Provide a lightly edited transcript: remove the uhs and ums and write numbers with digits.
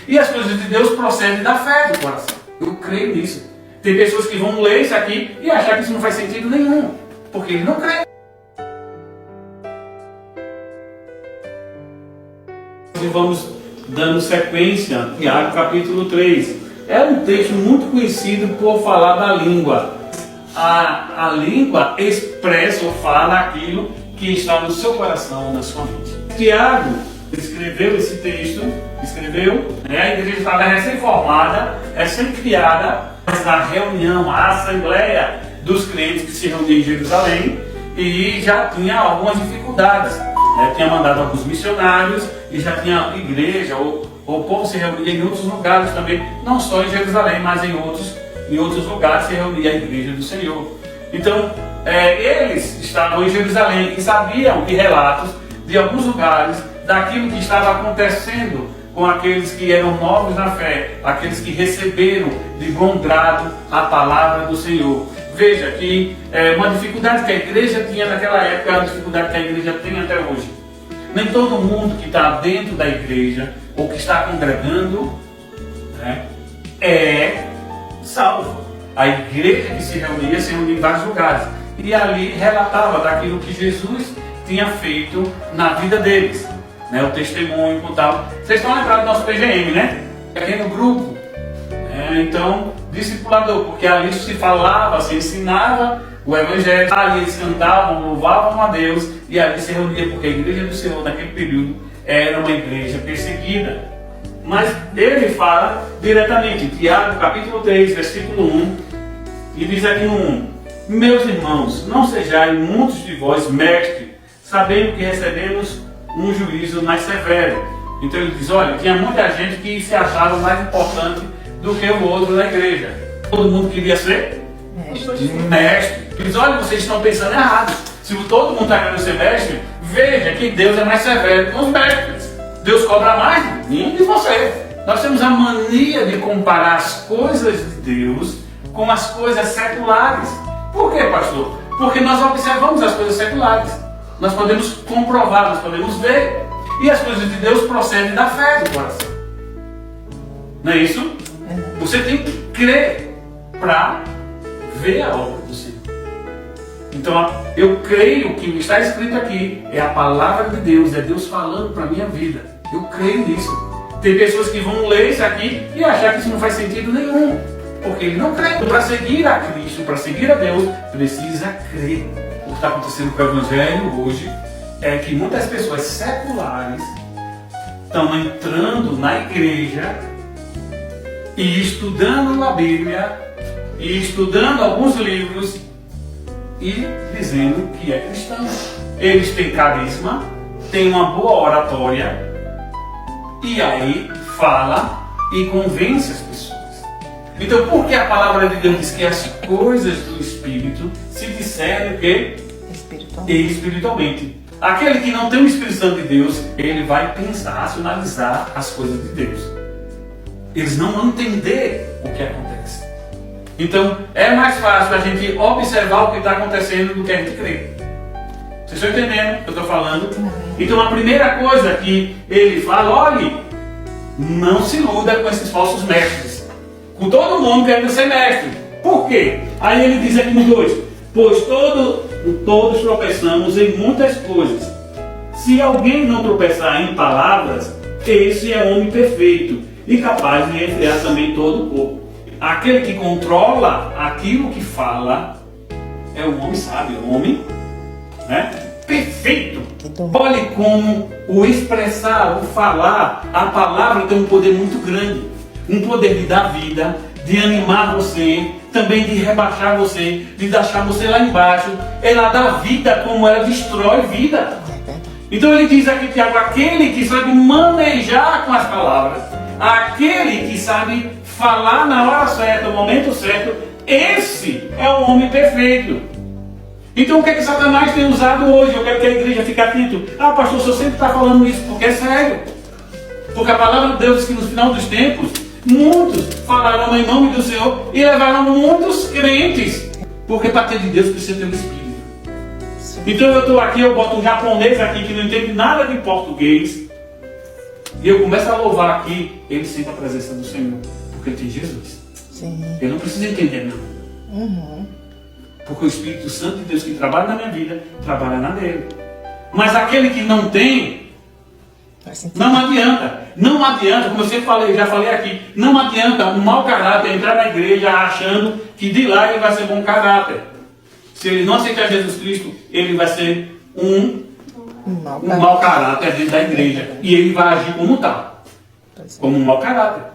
E as coisas de Deus procedem da fé do coração. Eu creio nisso. Tem pessoas que vão ler isso aqui e achar que isso não faz sentido nenhum, porque ele não crê. E vamos dando sequência, Tiago capítulo 3. É um texto muito conhecido por falar da língua. A língua expressa ou fala aquilo que está no seu coração, na sua mente. Tiago escreveu esse texto, a igreja estava recém-formada, recém-criada, mas na reunião, a assembleia dos crentes que se reuniam em Jerusalém, e já tinha algumas dificuldades. Tinha mandado alguns missionários e já tinha igreja, ou o povo se reunia em outros lugares também, não só em Jerusalém, mas em outros lugares se reunia a igreja do Senhor. Então, eles estavam em Jerusalém e sabiam de relatos de alguns lugares daquilo que estava acontecendo com aqueles que eram novos na fé, aqueles que receberam de bom grado a palavra do Senhor. Veja que uma dificuldade que a igreja tinha naquela época é uma dificuldade que a igreja tem até hoje. Nem todo mundo que está dentro da igreja ou que está congregando é salvo. A igreja que se reunia em vários lugares e ali relatava daquilo que Jesus tinha feito na vida deles, o testemunho e tal. Vocês estão lembrados do nosso PGM, né? Pequeno grupo. Então, discipulador, porque ali se falava, se ensinava o Evangelho, ali eles cantavam, louvavam a Deus e ali se reunia, porque a igreja do Senhor naquele período era uma igreja perseguida. Mas ele fala diretamente, Tiago capítulo 3, versículo 1, e diz aqui no 1: Meus irmãos, não sejais muitos de vós mestres, sabendo que recebemos um juízo mais severo. Então ele diz, olha, tinha muita gente que se achava mais importante do que o outro na igreja. Todo mundo queria ser mestre. Ele diz, olha, vocês estão pensando errado. Se todo mundo está querendo ser mestre, veja que Deus é mais severo com os mestres. Deus cobra mais de mim e de você. Nós temos a mania de comparar as coisas de Deus com as coisas seculares. Por quê, pastor? Porque nós observamos as coisas seculares. Nós podemos comprovar, nós podemos ver. E as coisas de Deus procedem da fé do coração. Não é isso? Você tem que crer para ver a obra do Senhor. Então, eu creio que o que está escrito aqui é a palavra de Deus, é Deus falando para a minha vida. Eu creio nisso. Tem pessoas que vão ler isso aqui e achar que isso não faz sentido nenhum, porque ele não crê. Para seguir a Cristo, para seguir a Deus, precisa crer. O que está acontecendo com o Evangelho hoje é que muitas pessoas seculares estão entrando na igreja e estudando a Bíblia e estudando alguns livros e dizendo que é cristão. Eles têm carisma, têm uma boa oratória e aí fala e convence as pessoas. Então, por que a palavra de Deus diz que as coisas do Espírito se discernem o quê? Espiritualmente. Aquele que não tem o Espírito Santo de Deus, ele vai pensar, racionalizar as coisas de Deus. Eles não vão entender o que acontece. Então, é mais fácil a gente observar o que está acontecendo do que a gente crer. Vocês estão entendendo o que eu estou falando? Então, a primeira coisa que ele fala, olhe, não se iluda com esses falsos mestres. Com todo mundo querendo ser mestre. Por quê? Aí ele diz aqui no 2, pois todos tropeçamos em muitas coisas. Se alguém não tropeçar em palavras, esse é homem perfeito e capaz de refrear também todo o corpo. Aquele que controla aquilo que fala é o homem sábio, o homem perfeito. Olhe como o expressar, o falar, a palavra tem um poder muito grande. Um poder de dar vida, de animar você, também de rebaixar você, de deixar você lá embaixo. Ela dá vida como ela destrói vida. Então ele diz aqui, Tiago, aquele que sabe manejar com as palavras, aquele que sabe falar na hora certa, no momento certo, esse é o homem perfeito. Então o que é que Satanás tem usado hoje? Eu quero que a igreja fique atento. Ah, pastor, o senhor sempre está falando isso, porque é sério. Porque a palavra de Deus diz que no final dos tempos, muitos falarão em nome do Senhor e levarão muitos crentes. Porque para ter de Deus precisa ter um Espírito. Então eu estou aqui, eu boto um japonês aqui que não entende nada de português. e eu começo a louvar aqui, ele sente a presença do Senhor, porque ele tem Jesus. Sim. Ele não precisa entender, não. Uhum. Porque o Espírito Santo de Deus que trabalha na minha vida, trabalha na dele. Mas aquele que não tem, não adianta. Não adianta, como eu sempre falei, já falei aqui, não adianta um mau caráter entrar na igreja achando que de lá ele vai ser bom caráter. Se ele não aceitar Jesus Cristo, ele vai ser um mau caráter dentro da igreja. E ele vai agir como tal, como um mau caráter.